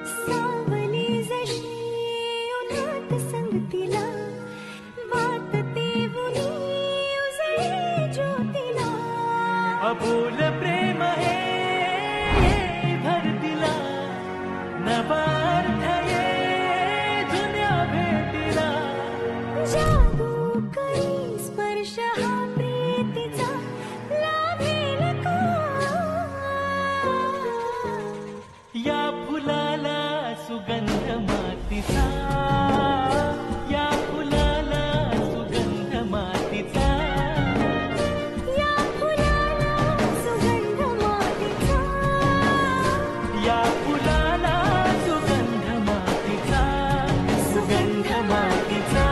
सावली जशी उन्हात संगतीला वाटते बुनी उजळे ज्योतीला अबोल प्रेम हे धरतीला नवा अर्थ ये जुन्या भेटीला जादू करी स्पर्श हा प्रीतीचा लाभेल का या फुलाला सुगंध मातीचा या फुलाला सुगंध मातीचा या फुलाला सुगंध मातीचा या फुलाला सुगंध मातीचा सुगंध मातीचा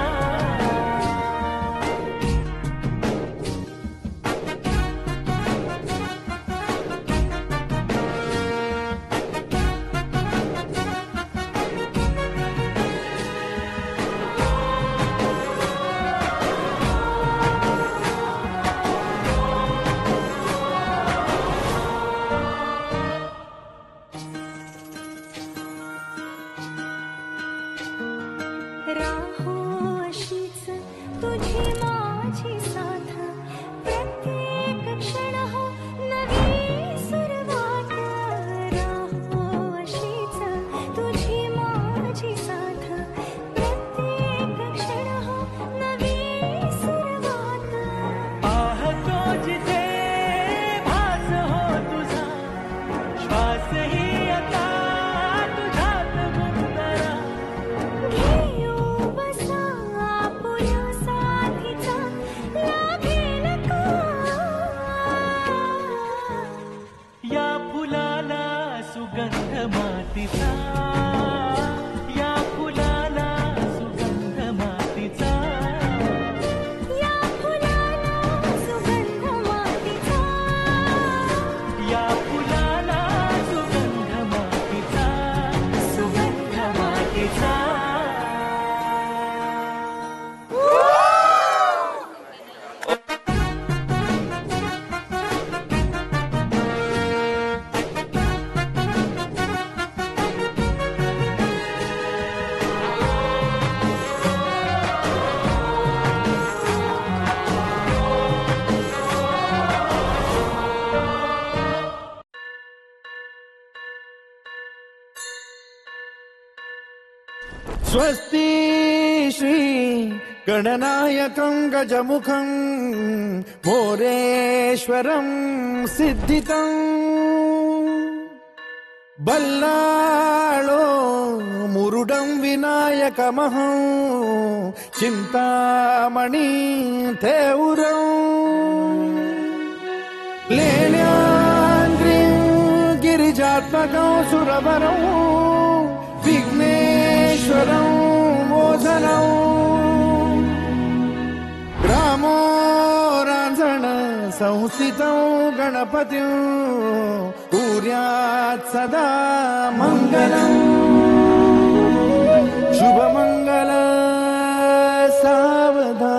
राहो अशीच तुझी माझी साथ प्रत्येक क्षण हो नवी सुरुवात राहो अशीच तुझी माझी साथ प्रत्येक क्षण हो नवी सुरुवात पाहतो जिथे भास हो तुझा श्वासही आता तुझ्यात गुंतला घेऊ बसा आपुल्या साथीचा लाभेल का या फुलाला सुगंध मातीचा या फुलाला सुगंध मातीचा या फुलाला सुगंध मातीचा या फुलाला सुगंध मातीचा सुगंध मातीचा स्वस्ति श्री गणनायकं गजमुखं मोरेश्वरं सिद्धितं बल्लाळो मुरुडं विनायकमहं चिन्तामणि थेउरं लेल्यान्द्रिं गिरिजात्मकं सुरवरं विघ्नेश्वरं मोचनं ग्रामो रांझण संस्थितं गणपतिं कुर्यात् सदा मङ्गलम् शुभमङ्गल सावधान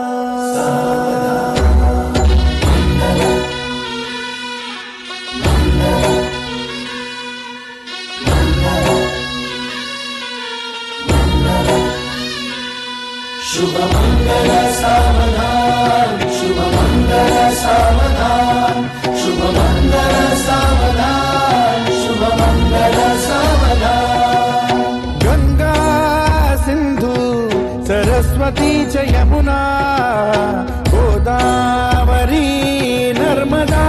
शुभमङ्गल सावधान शुभमङ्गल सावधान शुभमङ्गल सावधान शुभमङ्गल सावधान गंगा सिंधु सरस्वती च यमुना गोदावरी नर्मदा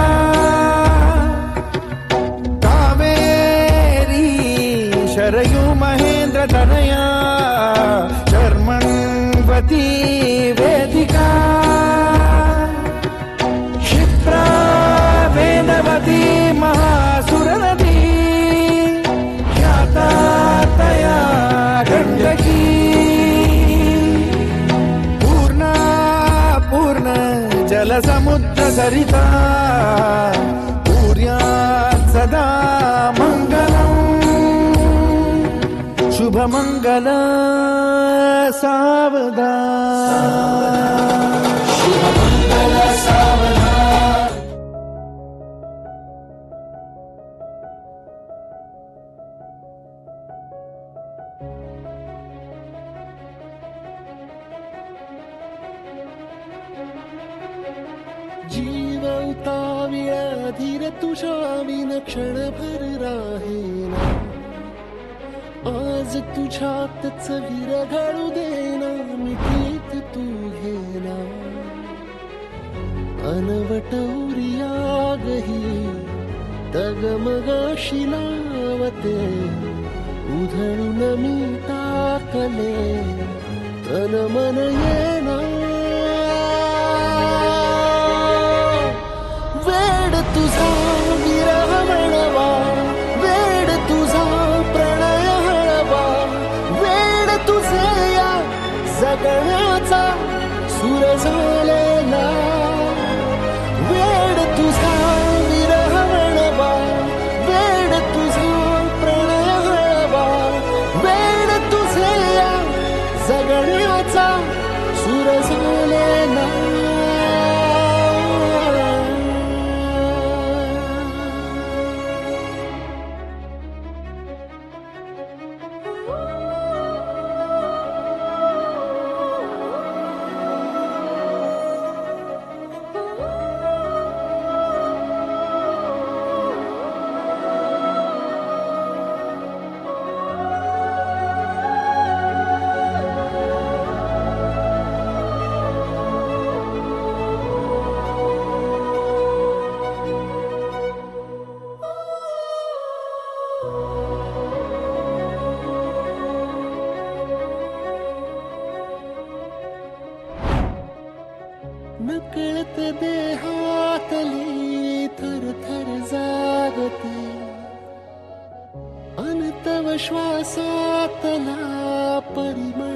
कावेरी शरयू महेंद्र तनया शर्मण्वती वेदिका क्षिप्रा वेदवती महासुरनदी ख्याता तया गण्डकी पूर्णा पूर्ण जलसमुद्र सरिता कुर्यात् सदा मङ्गलम् शुभमङ्गल सावधान शुभमङ्गल सावधान धीर तुझ्या विन क्षणभर राहेना आज तुझ्यातच विरघळू देना मिठीत तू घेना अनवट उरियागही डगमगाशी लावते उधळून मी टाकले तन मन येना वेड तुझा विरह म्हणवा वेड तुझा प्रणय हळवा वेड तुझे या जगण्याचा सूर झालेला वेड तुझा विरह म्हणवा वेड तुझा प्रणय हळवा वेड तुझे या जगण्याचा सूर झालेला नकळत देहातली थर थर जागते अनतव श्वासातला परिमळ